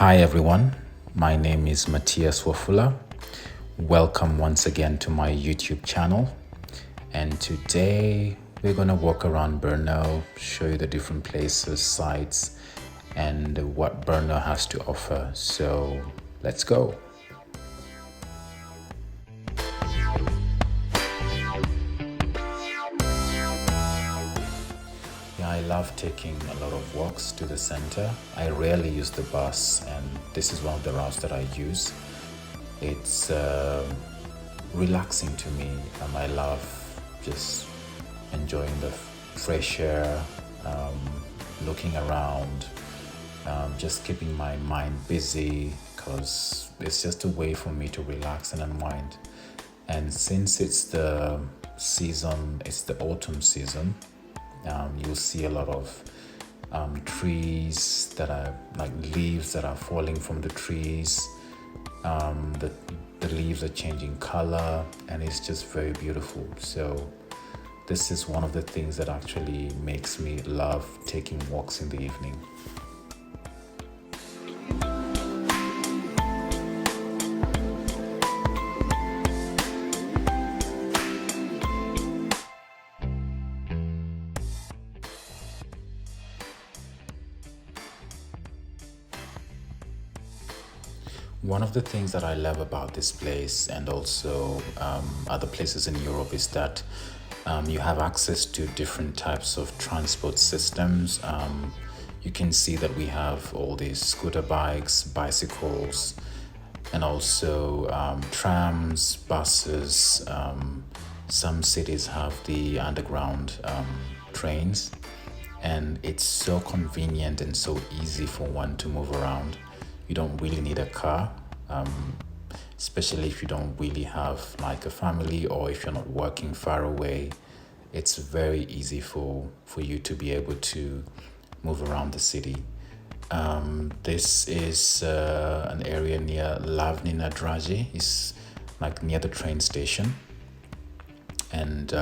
Hi everyone, my name is Matthias Wafula. Welcome once again to my YouTube channel. And today we're gonna walk around Brno, show you the different places, sites, and what Brno has to offer. So let's go. I love taking a lot of walks to the center. I rarely use the bus, and this is one of the routes that I use. It's relaxing to me. I love just enjoying the fresh air, looking around, just keeping my mind busy, because it's just a way for me to relax and unwind. And since it's the season, it's the autumn season, you'll see a lot of trees that are like leaves that are falling from the trees. The leaves are changing color, and it's just very beautiful. So this is one of the things that actually makes me love taking walks in the evening. One of the things that I love about this place, and also other places in Europe, is that you have access to different types of transport systems. You can see that we have all these scooter bikes, bicycles, and also trams, buses. Some cities have the underground trains, and it's so convenient and so easy for one to move around. You don't really need a car, especially if you don't really have like a family, or if you're not working far away. It's very easy for you to be able to move around the city. This is an area near Hlavní nádraží. It's like near the train station, and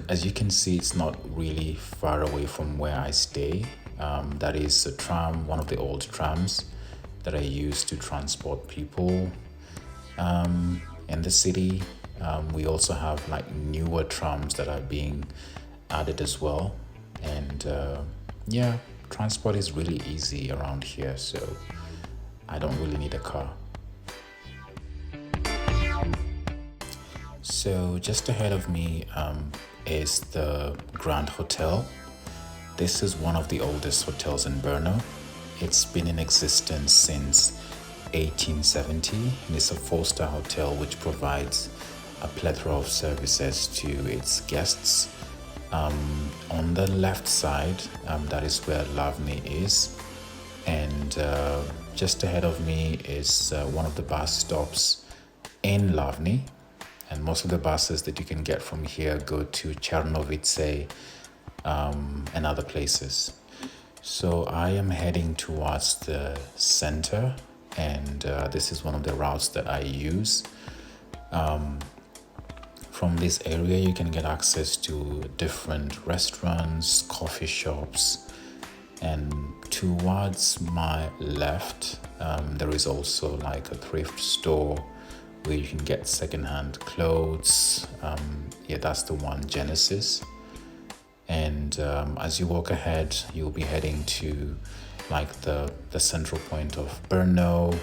as you can see, it's not really far away from where I stay. That is a tram, one of the old trams that I use to transport people in the city. We also have like newer trams that are being added as well. And transport is really easy around here, so I don't really need a car. So just ahead of me is the Grand Hotel. This is one of the oldest hotels in Brno. It's been in existence since 1870, and it's a 4-star hotel which provides a plethora of services to its guests. On the left side, that is where Hlavní is, and just ahead of me is one of the bus stops in Hlavní, and most of the buses that you can get from here go to Černovice and other places. So I am heading towards the center, and this is one of the routes that I use. From this area, you can get access to different restaurants, coffee shops, and towards my left, there is also like a thrift store where you can get secondhand clothes. That's the one, Genesis. And as you walk ahead, you'll be heading to like the central point of Brno.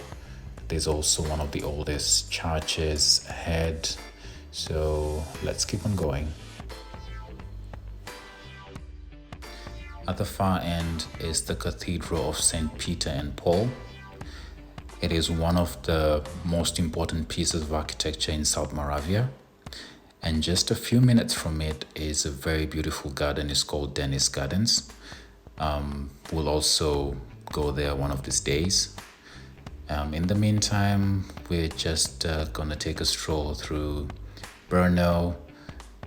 There's also one of the oldest churches ahead. So let's keep on going. At the far end is the Cathedral of St. Peter and Paul. It is one of the most important pieces of architecture in South Moravia. And just a few minutes from it is a very beautiful garden. It's called Denis Gardens. We'll also go there one of these days. In the meantime, we're just gonna take a stroll through Brno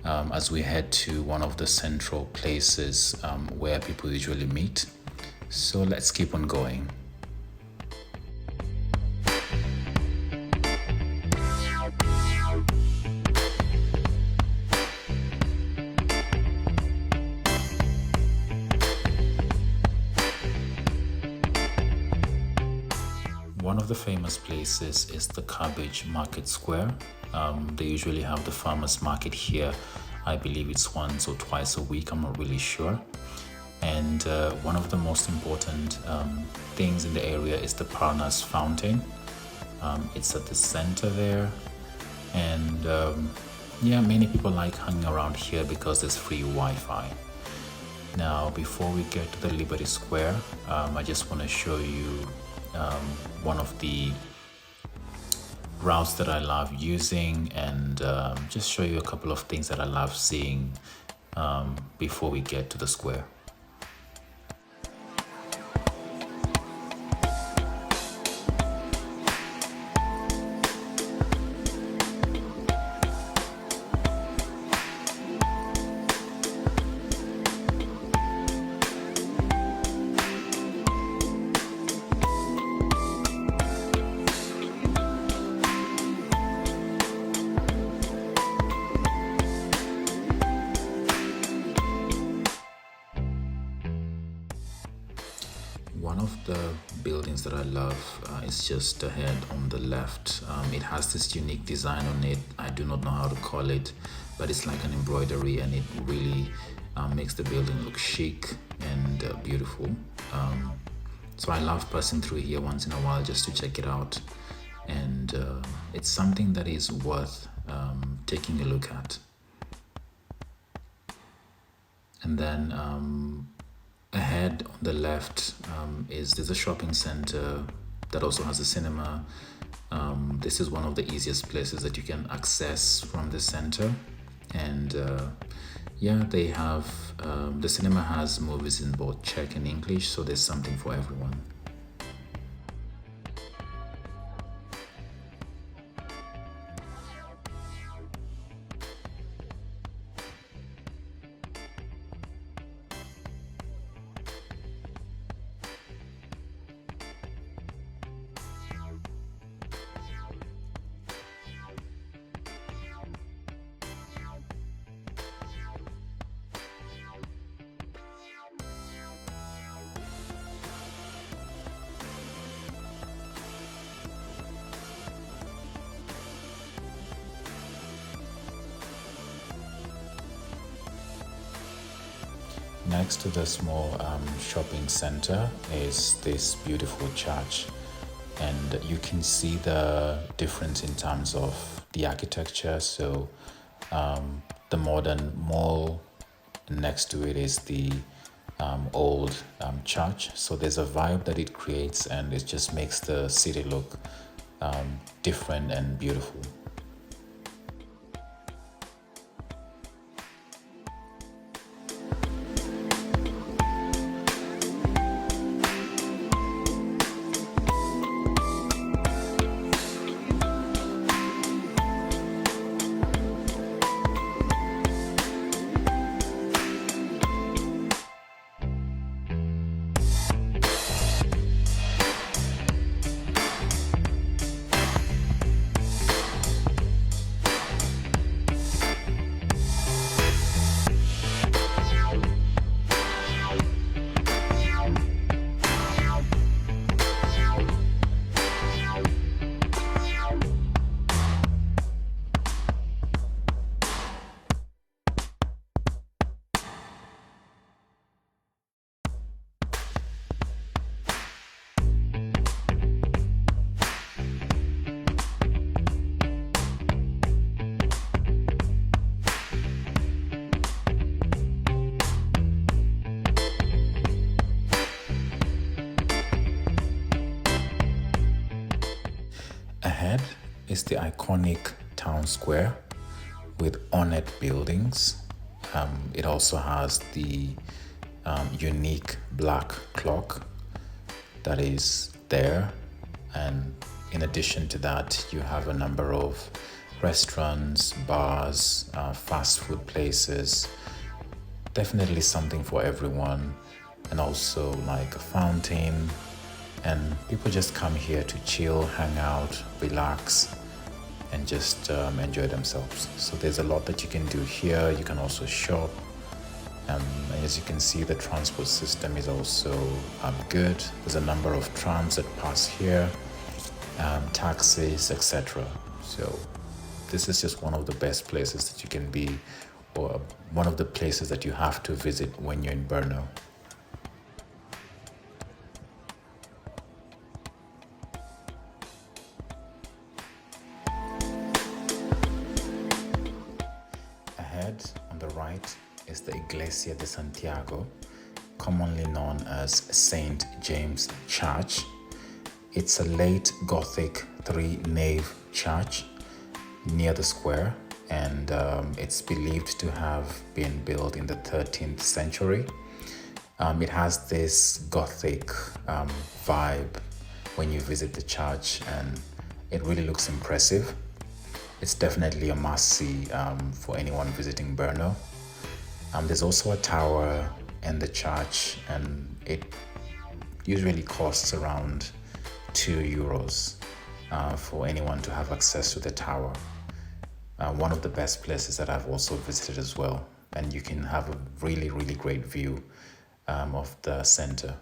as we head to one of the central places where people usually meet. So let's keep on going. of the famous places is the Cabbage Market Square. They usually have the farmers market here. I believe it's once or twice a week, I'm not really sure. And one of the most important things in the area is the Parnas fountain. It's at the center there, and yeah, many people like hanging around here because there's free Wi-Fi. Now, before we get to the Liberty Square, I just want to show you one of the routes that I love using, and just show you a couple of things that I love seeing before we get to the square. One of the buildings that I love is just ahead on the left. It has this unique design on it. I do not know how to call it, but it's like an embroidery, and it really makes the building look chic and beautiful. So I love passing through here once in a while just to check it out, and it's something that is worth taking a look at. And then ahead on the left there's a shopping center that also has a cinema. This is one of the easiest places that you can access from the center, and yeah, they have the cinema has movies in both Czech and English, so there's something for everyone. Next to the small shopping center is this beautiful church, and you can see the difference in terms of the architecture. So the modern mall next to it is the old church. So there's a vibe that it creates, and it just makes the city look different and beautiful. Ahead is the iconic town square with ornate buildings. It also has the unique black clock that is there, and in addition to that, you have a number of restaurants, bars, fast food places. Definitely something for everyone, and also like a fountain, and people just come here to chill, hang out, relax, and just enjoy themselves. So there's a lot that you can do here. You can also shop, and as you can see, the transport system is also good. There's a number of trams that pass here, taxis, etc. So this is just one of the best places that you can be, or one of the places that you have to visit when you're in Brno. Ahead on the right is the Iglesia de Santiago, commonly known as St. James Church. It's a late Gothic 3-nave church near the square, and it's believed to have been built in the 13th century. It has this Gothic vibe when you visit the church, and it really looks impressive. It's definitely a must-see for anyone visiting Brno. There's also a tower in the church, and it usually costs around €2 for anyone to have access to the tower. One of the best places that I've also visited as well, and you can have a really, really great view of the center.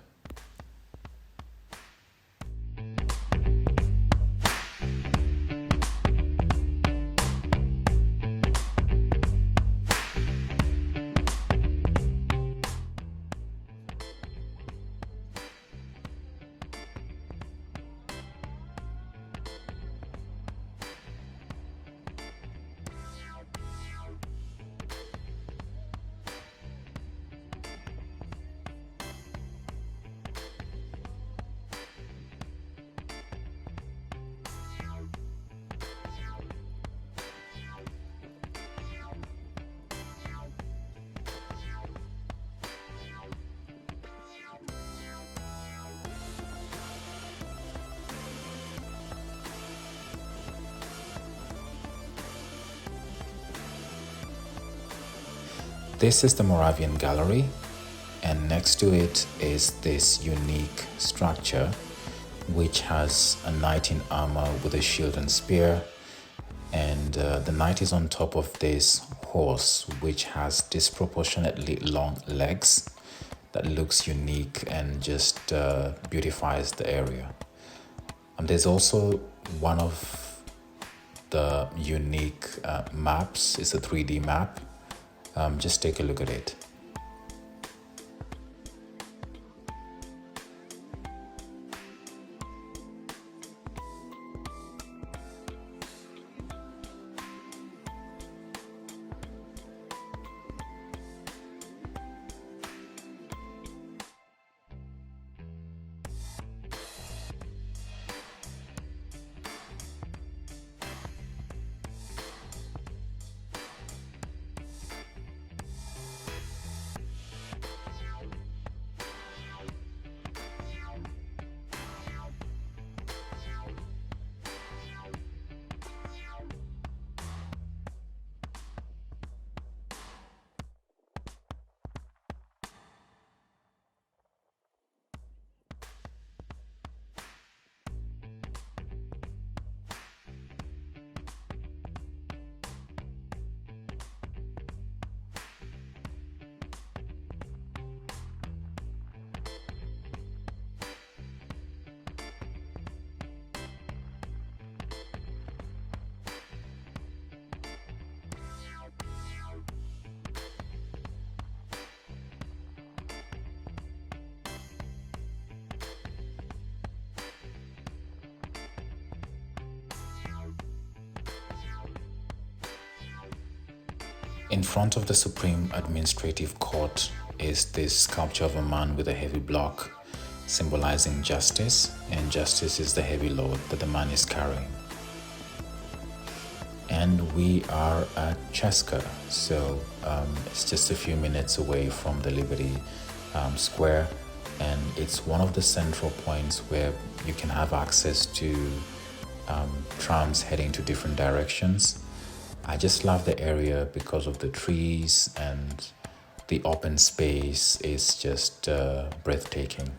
This is the Moravian Gallery, and next to it is this unique structure which has a knight in armor with a shield and spear, and the knight is on top of this horse which has disproportionately long legs that looks unique and just beautifies the area. There's also one of the unique maps. It's a 3D map. Just take a look at it. In front of the Supreme Administrative Court is this sculpture of a man with a heavy block symbolizing justice, and justice is the heavy load that the man is carrying. And we are at Cheska, so it's just a few minutes away from the Liberty Square, and it's one of the central points where you can have access to trams heading to different directions. I just love the area because of the trees, and the open space is just breathtaking.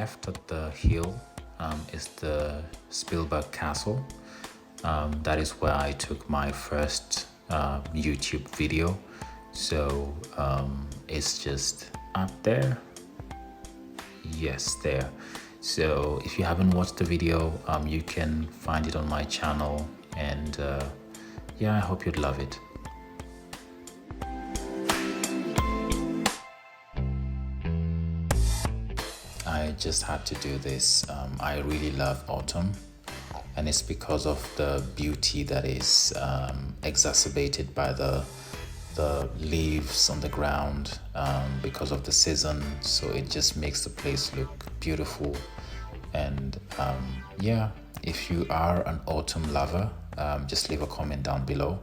left at the hill is the Spielberg Castle. That is where I took my first YouTube video. So it's just up there. Yes, there. So if you haven't watched the video, you can find it on my channel, and yeah, I hope you'd love it. I just had to do this. I really love autumn, and it's because of the beauty that is exacerbated by the leaves on the ground, because of the season. So it just makes the place look beautiful. And yeah, if you are an autumn lover, just leave a comment down below,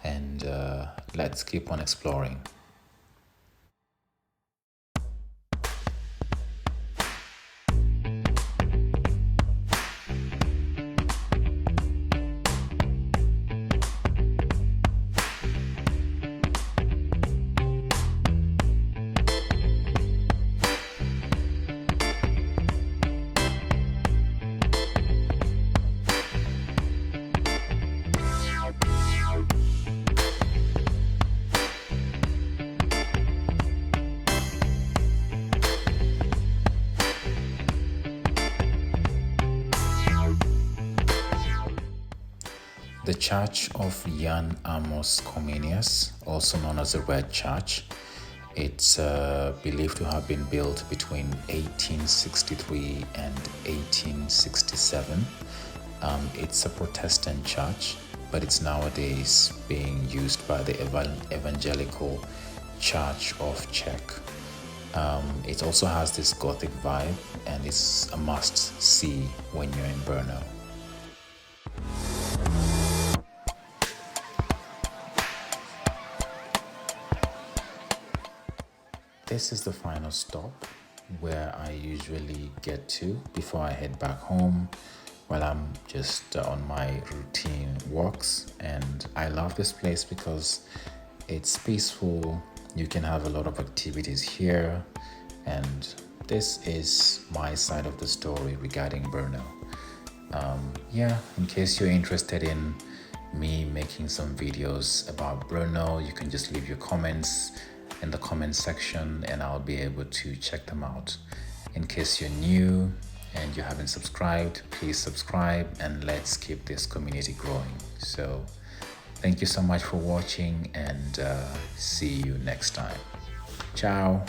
and let's keep on exploring. The Church of Jan Amos Comenius, also known as the Red Church, it's believed to have been built between 1863 and 1867. It's a Protestant church, but it's nowadays being used by the Evangelical Church of Czech. It also has this Gothic vibe, and it's a must-see when you're in Brno. This is the final stop where I usually get to before I head back home while I'm just on my routine walks. And I love this place because it's peaceful. You can have a lot of activities here, and this is my side of the story regarding Brno. Yeah, in case you're interested in me making some videos about Brno, you can just leave your comments in the comment section, and I'll be able to check them out. In case you're new and you haven't subscribed, please subscribe, and let's keep this community growing. So thank you so much for watching, and see you next time. Ciao.